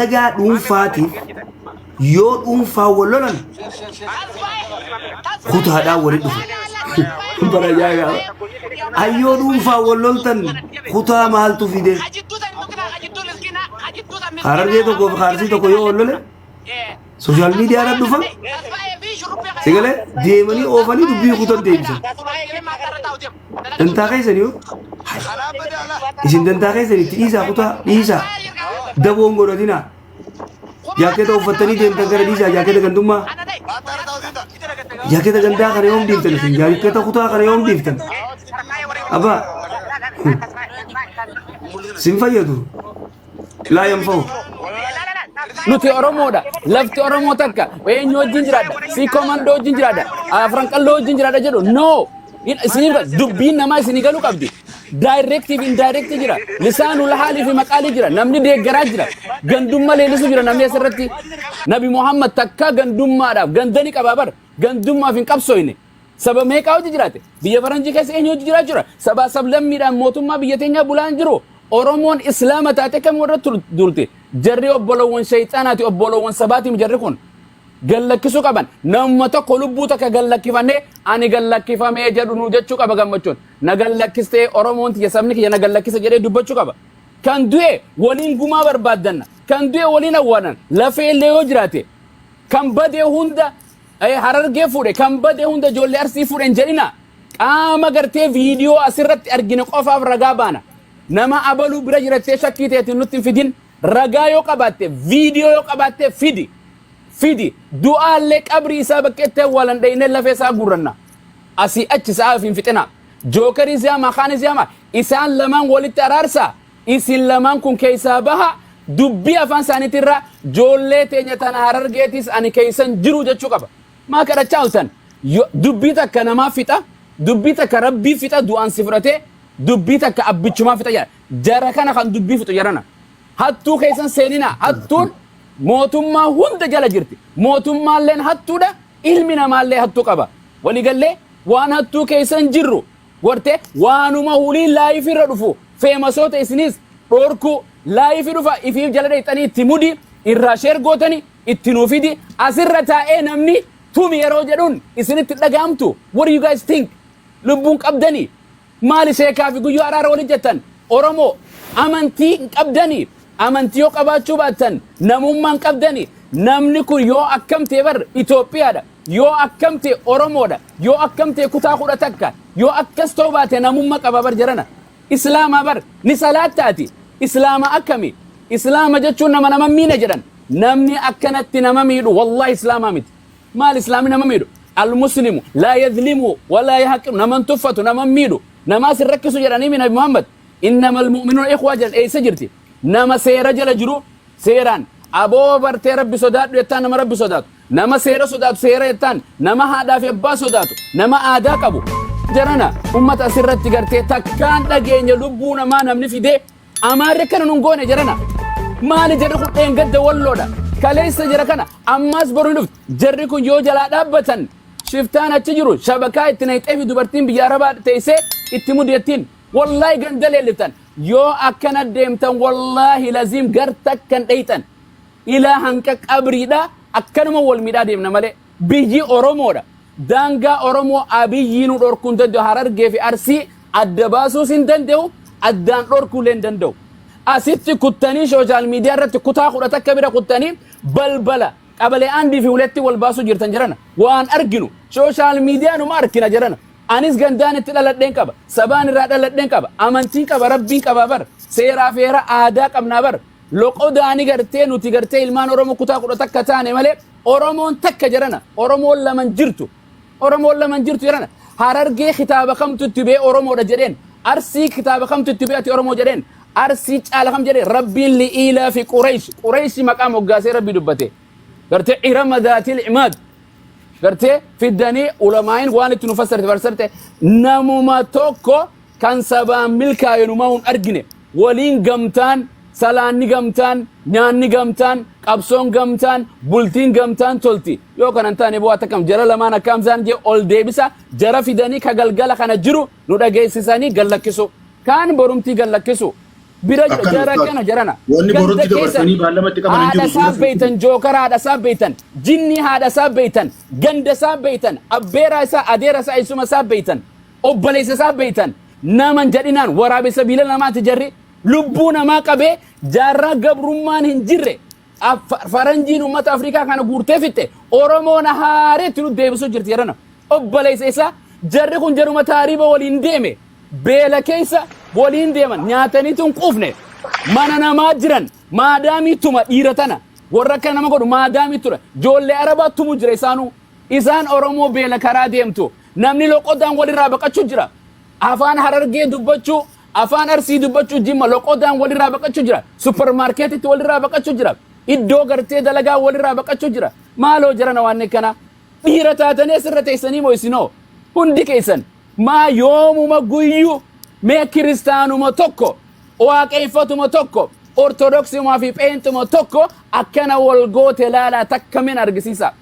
Dagaa dhuunfaatiif yoo dhuunfaa wal lolan kutaadhaa walitti dhufu. Bara jaagaa ayyoo dhuunfaa wal loltan kutaa maaltu fide? Harargee tokkoof Arsii tokko yoo wal lole sooshaal miidiyaadhaan dhufan sigalee deemanii oofanii dubbii kutan deebisan. Dantaa keessanii yoo isin dantaa keessanitti dhiisaa kutaa dhiisaa daboon godhatinaa. Jaaketa uffatanii deemtan gara dhiisaa jaaketa gandummaa. Jaaketa gandaa kana yoom dhiiftan isin jaaketa kutaa kana yoom dhiiftan? Abbaa sin fayyadu laa yanfa'u. Nuti Oromoodha. Lafti Oromoo takka eenyu wajjin jiraadha? Si komandoo wajjin jiraadha? Afran qalloo wajjin jiraadha jedhu no. Isiniif dubbiin namaa isinii galuu qabdi. Directive indirect jira. Lisaanul haali fi maqaalii jira. Namni deeggaraa jira. Gandummaa leellisu jira namni asirratti. Nabi Muhammad takka gandummaadhaaf gandani qabaa bar gandummaaf hin qabsooyne. Saba meeqaa hojii jiraate? Biyya faranjii keessa eenyu hojii jiraa jira? Sabaa sablammiidhaan mootummaa biyya teenyaa bulaan jiru. Oromoon islaama taate kam warra durte? Jarri obbolowwan shayxaanaati obbolowwan sabaatiim jarri kun. Gallakkisuu qaban namuma tokko lubbuu takka gallakkifannee ani gallakkifamee jedhu nu jechuu qaba gammachuun na gallakkistee Oromoon tiyya sabni kiyya na gallakkisa jedhee dubbachuu qaba. Kan du'e waliin gumaa barbaaddanna kan du'e waliin awwaanan lafee illee yoo jiraate kan badee hunda Harargee fuudhe kan badee hunda ijoollee Arsii fuudhen jedhina qaama gartee viidiyoo asirratti argine qofaaf ragaa baana nama abaluu bira jirattee shakkii ta'eetiin nutti hin fidin ragaa yoo qabaatte viidiyoo yoo qabaatte fidi du'aallee qabrii isaa bakkeetti awwaalan dhayinee lafee isaa gurranna asii achi isaa hin fixina jookarii ziyaamaa kaan ziyaamaa isaan lamaan walitti araarsa isin lamaan kun keessaa baha dubbii afaan isaaniitirraa joollee teenya tana Harargeetis ani keessan jiru jechuu qaba maa kadhachaa oltan dubbii takka namaa fixa dubbii takka rabbii fixa du'aan si fudhatee dubbii takka abbichumaa fixa jara kana kan dubbii fixu jarana hattuu keessan seenina hattuun mootummaa hunda jala jirti mootummaalleen hattuudha ilmi namaallee hattuu qaba waliigallee waan hattuu keessan jirru gorte waanuma hulii laayifirra dhufu feemasoota isinis dhorku laayifi dhufa ifiif jala dheexanii itti mudi irraa sheergootani itti nuufidi asirra taa'ee namni tumi yeroo jedhuun isinitti dhagaamtu what do you guys think lubbuun qabdanii maali sheekaa fi guyyoo araara waliin jettan Oromoo amantii hin qabdanii amantii yoo qabaachuu baattan namummaan qabdanii namni kun yoo akkamtee bar Itoophiyaadha yoo akkamtee Oromoodha yoo akkamtee kutaa kudha takka yoo akkas ta'u baate namummaa qaba bar jarana islaama bar ni salaattaati islaama akkami islaama jechuun nama miina jedhan namni akkanatti nama miidhu wallahi islaama miti maal islaami nama miidhu almuslimu laa yadhlimu walaa yahqiru naman tuffatu naman miidhu namaa sin rakkisu jedhanii Nabi Muhammad innamal mu'minuuna ikhwaa jedhan eessa jirti nama seera jala jiru seeraan aboo bartee rabbi sodaadhu jettaan nama rabbi sodaatu nama seera sodaatu seera jettaan nama haadhaa fi abbaa sodaatu nama aadaa qabu jarana ummata asirratti gartee takkaan dhageenya lubbuu namaa namni fidee amaarri akkana nun goone jarana maali jarri kun dheengadda walloodha kaleessa jara kana ammas boruu dhuft jarri kun yoo jalaa dhaabbatan shiftaan achi jiru shabakaa itti nayxee fi dubartiin biyya arabaa teessee itti mudiyattiin wallahi ganda leelliftan yoo akkana deemtan wallahi lazim gar takkan dhaytan ilaa hanqa qabriidha akkanuma wal midhaa deemna malee biyyi Oromoodha daangaa Oromoo abiyyiinu dhorkuun danda'u Harargee fi Arsii adda baasuus hin danda'u addaan dhorkuulee hin danda'u asitti kuttanii sooshaal miidiyaa irratti kutaa kudha takka bira kuttanii balbala qabalee aandii fi uletti wal baasuu jirtan jirana waan arginu sooshaal miidiyaa numa arkina jirana anis gandaan itti dhaladheen qaba sabaan irraa dhaladheen qaba amantiin qaba rabbiin qaba bar seeraa feera aadaa qabnaa bar loqodaani gartee nuti gartee ilmaan Oromoo kutaa kudha takka taane malee Oromoon takka jirana Oromoon laman jirtu jirana Harargee kitaaba kamtu itti bee Oromoodha jedheen Arsii kitaaba kamtu itti bee ati Oromoo jedheen Arsii caala kam jedheen rabbiin li'ilaa fi Quraysh maqaa moggaasee rabbi dubbate gartee irama dhaatil imaad gartee fiddanii ulamaa'in waan itti nu fassarte namuma tokko kan sabaan milkaa'inuma hun argine waliin gamtaan salaanni gamtaan nyaanni gamtaan qabsoon gamtaan bultiin gamtaan tolti yoo kanan taane bu'aa takkam jara lamaan akkam isaan jee ol deebisa jara fidanii ka galgala kana jiru nu dhageessisanii gallakkisu kaan borumtii gallakkisu bira Akkana jara ustaz. kana jarana Wanni Ganda borutti keessan dabarsanii baalamatti qaban hin haadha jiru. isaa beeytan jookara haadha isaa beeytan jinni haadha isaa beeytan ganda isaa beeytan abbeera isaa adeera isaa isuma isaa beeytan obboleessa isaa beeytan naman jedhinaan waraabessa biila namaati jarri lubbuu namaa qabee jaarraa gabrummaan hin jirre faranjiin ummata afrikaa kana guurtee fitte oromoon haareetti nu deebisuu jirti jedhana obboleessa isaa jarri kun jaruma taariiba waliin deeme beela keessa waliin deeman nyaataniitu hin quufne mana namaa jiran maadaamiituma dhiira tana warra akka nama godhu maadaamiitura joollee arabaa tumu jira isaan oromoo beela karaa deemtu namni loqodaan walirraa baqachuu jira afaan harargee dubbachuu afaan arsii dubbachuu jimma loqodaan walirraa baqachuu jira supermarketitti walirraa baqachuu jira iddoo gartee dalagaa walirraa baqachuu jira maaloo jarana waan kana dhiira taatanii asirra teessanii moo isinoo hundi keessan maa yoomuma guyyuu mee kiristaanuma tokko waaqeffatuma tokko ortodoksiumaa fi pheenxuma tokko akkana wal goote laalaa takkamin argisiisa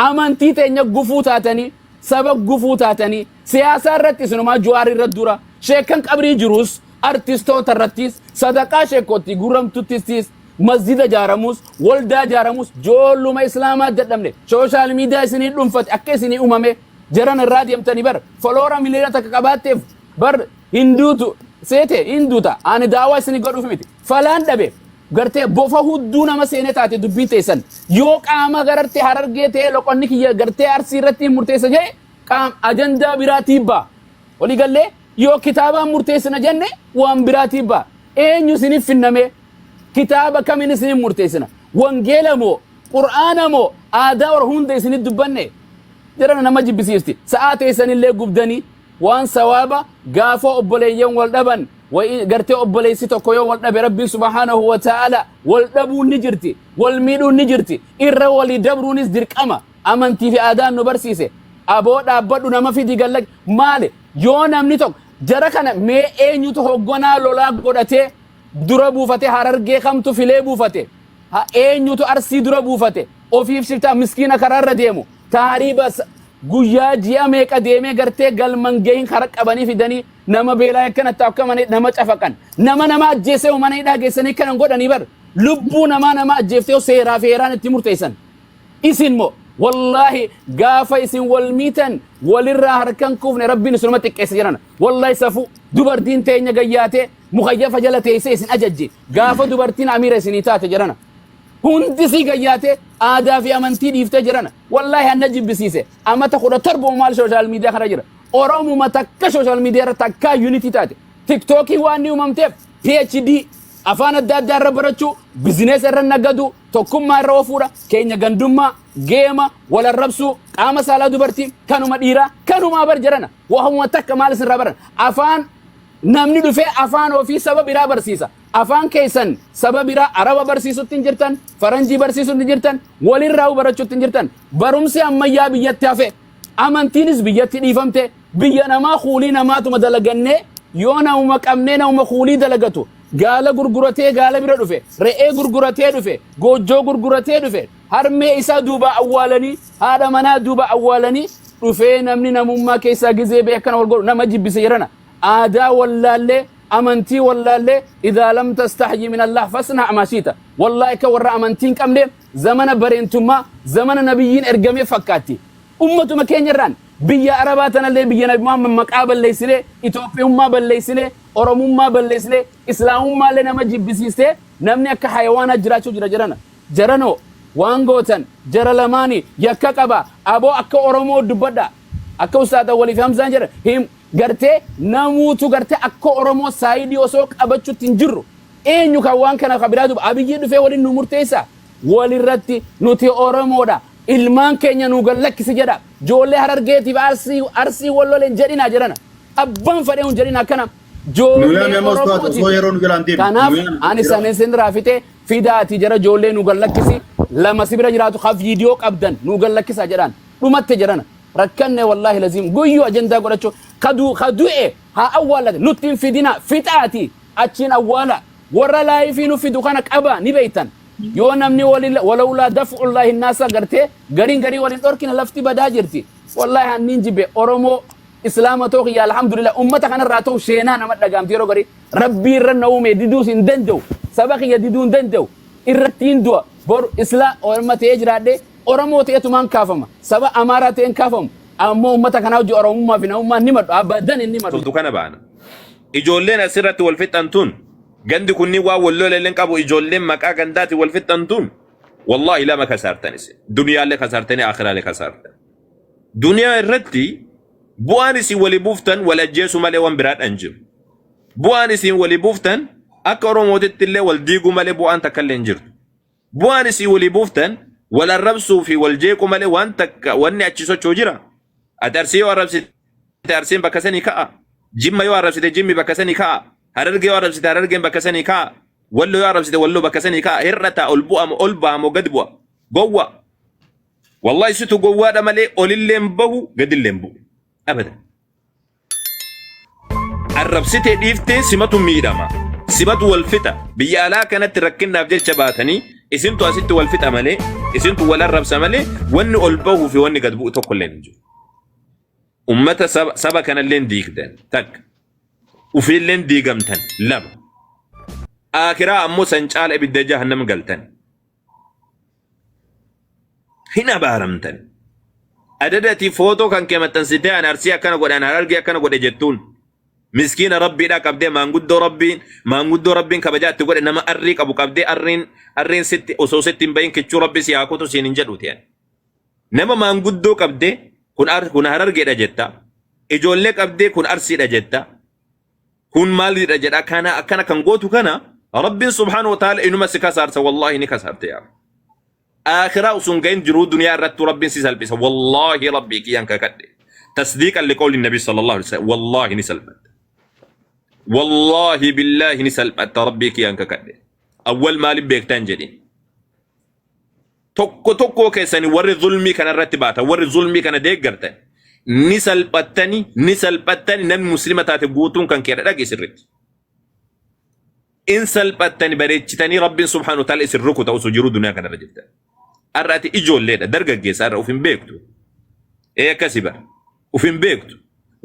amantii teenya gufuu taatanii saba gufuu taatanii siyaasaa irratti isinumaa juwaar irra dura sheekan qabrii jirus artistoota irrattis sadaqaa sheekotti guramtuttis masjida jaaramus waldaa jaaramus joolluma islaamaa dadhabne sooshaal miidiyaa isinii dhuunfate akka isinii uumame jaran irraa deemtanii bar foloora miliyoona takka qabaatteef bar hinduutu seete hinduuta ani daawaa isinii godhuuf miti falaan dhabe gartee bofa hudduu nama seenee taate dubbii teessan yoo qaama gararte harargee ta'e loqonni kiyya gartee arsii irratti murteessa jedhe qaam ajandaa biraatii baa walii gallee yoo kitaabaan murteessina jenne waan biraatii baa eenyu isiniif finname kitaaba kamin isiniif murteessina wangeela moo qur'aana moo aadaa warra hunda isinif dubbanne jirana nama jibbisiifti sa'aa teessanillee gubdanii waan sawaaba gaafa obboleeyyan wal dhaban gartee obboleessi tokko yoo wal dhabe rabbiin subhaanahu wa ta'ala wal dhabuun ni jirti wal miidhuun ni jirti irra walii dabruunis dirqama amantii fi aadaan nu barsiise aboo dhaabbadhu nama fidi gallag maali yoo namni tokko jara kana mee eenyutu hogganaa lolaa godhatee dura buufate harargee kamtu filee buufate ha eenyutu arsii dura buufate ofiif shiftaa miskiina karaarra deemu taariiba guyyaa ji'a meeqa deemee gartee galman gahin kara qabanii fidanii nama beelaa akkanatti akkamanii nama cafaqan nama ajjeesee mana hidhaa geessanii kanan godhanii bar lubbuu nama ajjeeftee seeraa feeraan itti murteessan isin moo wallahi gaafa isin wal miitan walirraa harkan kuufne rabbiin isinuma xiqqeessa jiran wallahi safu dubartiin teenya gayyaatee mukayyafa jala teessee isin ajajje gaafa dubartiin amiira isinii taate jirana hundi si gayyaatee aadaa fi amantii dhiiftee jirana wallahi hanna jibbisiise amata kudha torba maal social media kana jira oromuma takka social media irra takka unity taate tiktokii waan ni uumamteef phd afaan adda addaa irra barachuu bizinees irra nagadu tokkummaa irra ofuudha keenya gandummaa geema wal arrabsuu qaama saalaa dubartii kanuma dhiiraa kanuma bar jirana wahuma takka maal isin irraa baran afaan namni dhufee afaan ofii saba biraa barsiisa afaan keessan saba biraa araba barsiisutti hin jirtan faranjii barsiisutti hin jirtan walirraa barachuutti hin jirtan barumsi ammayyaa biyyatti hafe amantiinis biyyatti dhiifamte biyya namaa kuulii namaatuma dalagannee yoo namuma qabnee namuma kuulii dalagatu gaala gurguratee gaala bira dhufe re'ee gurguratee dhufe goojjoo gurguratee dhufe harmee isaa duuba awwaalanii haadha manaa duuba awwaalanii dhufee namni namummaa keessaa gizee bee akkana wal godhu nama jibbise jirana aadaa wallaallee amantii wallaallee idhaa lam tastahyi min allah fasna ma shiita wallahi ka warra amantiin qabne zamana bareentummaa zamana nabiyyiin ergamee fakkaatti ummatuma keenyarraan biyya arabaa tanallee biyya nabi muhammad maqaa balleessine itoophiummaa balleessine oromummaa balleessine islaamummaallee nama jibbisiiste namni akka hayawaanaa jiraachuu jira jarano waan gootan jara lamaanii yakka qaba aboo akka oromoo dubbadha akka ustaada waliif hamzaan jira him gartee namuutu gartee akka oromoo saayidii osoo qabachuutti hin jirru eenyu kan waan kana kabiraa duba abiyyi dhufee waliin nu murteessa walirratti nuti oromoodha ilmaan keenya nu gallakkisi jedha joollee harargeetiif arsii walloleen jedhina jedhana abbaan fadhee hun jedhina akkana joollee oromooti kanaaf ani saneesin raafite fidaati jara joollee nu gallakkisi lama sibira jiraatu ka viidiyoo qabdan nu gallakkisa jedhan dhumatte jedhana rakkanne wallahi lazim guyyu ajandaa godhachu kadu'e ha awwaalate nuttiin fidina fixaati achiin awwaala warra laayifii nu fidu kana qaba ni beeytan yoo namni walaulaa daf'ullahi naasa gartee garii waliin dhorkina lafti badaa jirti wallahi hanniin jibbe oromoo islaama tooki ya alhamdulillah ummata kanarraa ta'u sheenaa nama dhagaamti yeroo garii ربي رنومي ديدوس إن دندو سبق يديدون دندو إرتين دوا بور إسلا أورما تيجرا دي أورمو تيتمان كافما سبا أمارات إن كافم أمو متى كانوا جو أورما في نوما نمر أبدا نمر دكانة بانا إجولين أسرة والفتنتون جند كوني والله لين كابو إجولين مكا جنداتي والفتنتون والله لا ما كسرتني دنيا اللي كسرتني آخرة اللي كسرتني دنيا الرتي بوانسي ولي بوفتن ولا جيسو مالي وانبرات أنجم بوانسي ولي بوفتن أكرو موتت اللي والديقو مالي بوان تكالين جرت بوانسي ولي بوفتن ولا الربسو في والجيكو مالي وان واني أتشيسو تشوجرا أترسي وربسي ترسين بكسني كا جيما يو ربسي جيمي بكسني كا هررجي وربسي هررجي بكسني كا ولو يو ربسي ولو بكسني كا هرتا ألبو أم ألبا أم قدبوا جوا والله ستو جوا ده مالي أولي بهو قد الليمبو أبدا الربسي تديفتي سماتو ميداما سماتو والفتا بيالا كانت تركنا في جلشباتني اسنتو اسنتو والفتا مالي اسنتو ولا الربس مالي وانو ألبوه في وانو قدبو تقول نجو أمتا سبا كان اللين ديك دين تك وفي اللين ديقمتن لم آخرا أمو سنجال إبدا جهنم قلتن هنا بارمتن أددتي فوتو كان كما تنسيتي أنا أرسيا كان قد أنا أرقيا كان قد جتون مسكين ربي دا كبدي ما نقدو ربين كبجات تقول إنما أريك أبو كبدي أرين ست أسو ستين بين كتشو ربي سياكوتو سينين جدوت يعني نما ما نقدو كبدي kun harargeedha jetta ijoollee qabdee kun arsiidha jetta kun maalidha jedha kana akkana kan gootu kana rabbiin subhaanahu wa ta'ala inuma si kasaarsa wallahi ni kasarte yaa akhira usun gain jiru dunya irratti rabbiin si salphisa wallahi rabbii kiyyan kakadhe tasdiqan liqawli nabi sallallahu alaihi wasallam wallahi ni salphat wallahi billahi ni salphat rabbii kiyyan kakadhe awwal maalin beektan jedhin tokko keessani warri zulmii kana irratti baata warri zulmii kana deeggartan ni salphattani namni muslima taate guutuun kan keedha dhage sirritti in salphattani bareechitanii rabbiin subhaanahu wa ta'ala isin rukuta osoo jiru duniyaa kana irra jirtan arraati ijoolleedha dargaggeessa arra ufin beektu akkasi bara ufin beektu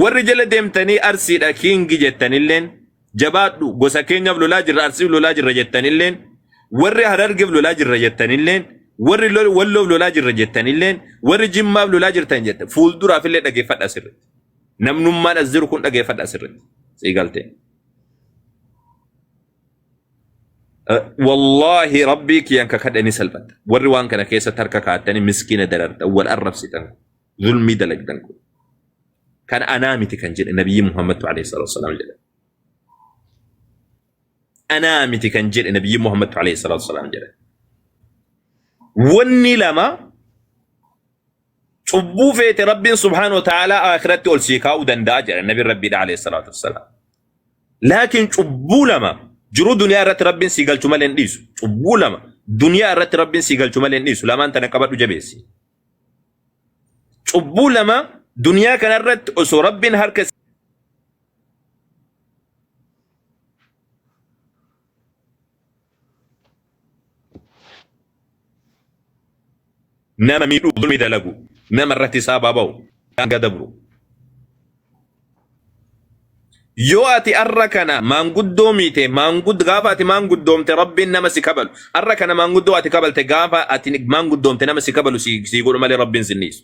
warri jala deemtanii arsiidha kiingi jettanilleen jabaadhu gosa keenyaaf lolaa jirra arsiif lolaa jirra jettanilleen warri harargeef lolaa jirra jettanilleen warri walloof lolaa jirra jettanilleen warri jimmaaf lolaa jirtan jetta fuulduraaf illee dhageeffadha sirritti namnummaan as jiru kun dhageeffadha sirritti siigaltee wallahi rabbii kiyyan kakadhani salphata warri waan kana keessatti harka kaa'attanii miskiina darartan wal arrabsitan zulmii dalagdan kun kan anaa miti kan jedhe nabiyyi muhammad alayhi salatu wasalam jedhe anaa miti kan jedhe nabiyyi muhammad alayhi salatu wasalam jedhe wanni lama cubbuu feete rabbiin subhaanahu wa ta'ala akhiratti ol sii kaa'uu danda'a jedha nabiin rabbiidha alayhi salatu wassalaam laakiin cubbuu lama jiru duniyaa irratti rabbiin sii galchu malee hin dhiisu cubbuu lama duniyaa irratti rabbiin sii galchu malee hin dhiisu lamaan tana qabadhu jabeessi cubbuu lama duniyaa kana irratti osoo rabbiin harka nama miidhuu zulmii dalagu nama irratti isaa baaba'u hanga dabru yoo ati arra kana maanguddoo miite gaafa ati maanguddoomte rabbiin nama si kabalu arra kana maanguddoo ati kabalte gaafa ati maanguddoomte nama si kabalu si godhu malee rabbiin sinniisu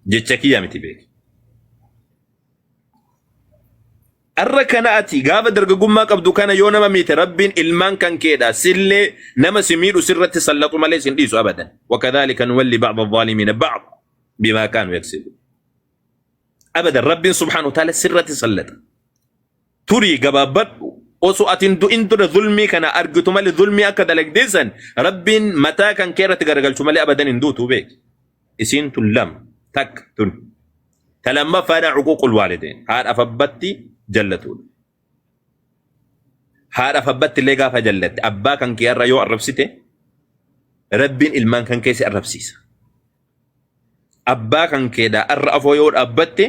jecha kiyya miti beeki arra kana ati gaafa dargagummaa qabdu kana yoo nama miite rabbiin ilmaan kan keedha sillee nama si miidhu sirratti sallatu malee sin dhiisu abadan wakadhalika nuwalli ba'd adh-dhalimiina ba'd bima kaanu yaksibun abadan rabbiin subhaanahu wa ta'ala sirratti sallata turii gabaabadhu osoo atin du'in dura zulmii kana argitu malee zulmii akka dalagdeessan rabbiin mataa kan kee irratti garagalchu malee abadan hin duutu beeki isiin tun lam tak tun talammafaadha cuquuqul waalideen haadha fabbatti jallatuudha haadha fabbatti illee gaafa jallatte abbaa kan kee irra yoo arrabsite rabbiin ilmaan kan kee si arrabsiisa abbaa kan keedha arra afoo yoo dhaabbatte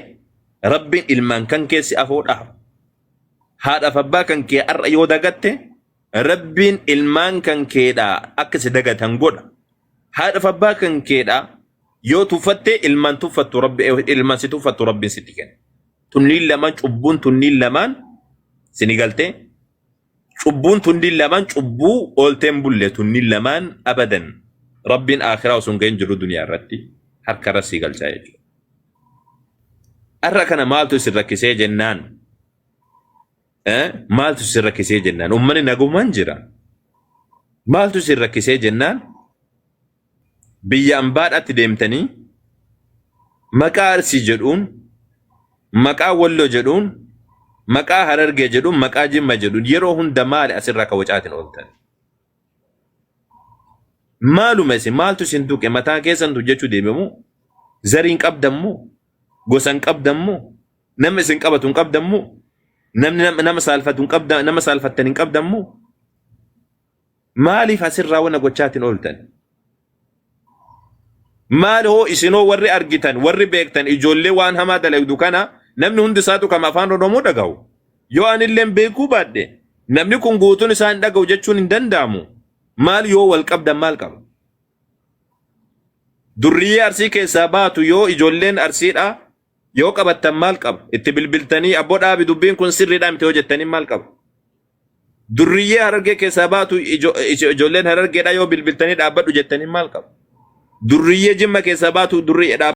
rabbiin ilmaan kan kee si afoo dhaaba haadha fabbaa kan kee arra yoo dagatte rabbiin ilmaan kan keedha akka si dagatan godha haadha fabbaa kan keedha yoo tuffatte ilmaan tuffattu rabbi ilmaan si tuffattu rabbiin sitti kenna tunniin lamaan cubbuun tunniin lamaan sini galtee cubbuun tunniin lamaan cubbuu oolteen bulle tunniin lamaan abadan rabbiin akhiraa osoo hin jiru duniyaa irratti harka irra sii galchaa jechuudha. Arra kana maaltu isin rakkisee jennaan? Maaltu isin rakkisee jennaan? Uummanni nagumaan jira. Maaltu isin rakkisee jennaan? Biyya ambaadhaatti deemtanii maqaa Arsii jedhuun, maqaa Walloo jedhuun, maqaa Harargee jedhuun, maqaa Jimma jedhuun yeroo hunda maali asirraa kawwacaatiin ooltan? Maaluma isin maaltu isin tuqe mataa keessantu jechuu deemamu? Zariin qabdammoo? Gosan qabdammoo? Nama isin qabatu hin qabdammoo? Namni nama saalfatu hin qabda, nama saalfattan hin qabdammoo? Maaliif asirraa wana gochaatiin ooltan? Maal hoo isinoo warri argitan, warri beektan ijoollee waan hamaa dalagdu kana namni hundi isaatu kama afaan Oromoo dhagahu. Yoo anillee beekuu baadhe namni kun guutuun isaan dhagahu jechuun hin danda'amu. Maal yoo wal qabdan maal qaba? Durriyyee Arsii keessaa baatu yoo ijoolleen Arsiidha yoo qabattan maal qaba? Itti bilbiltanii abboo dhaabi dubbiin kun sirriidhaa miti yoo jettanii maal qaba? Durriyyee Harargee keessaa baatu ijoolleen Harargeedha yoo bilbiltanii dhaabbadhu jettanii maal qaba? Durriyyee Jimma keessaa baatu durriyyee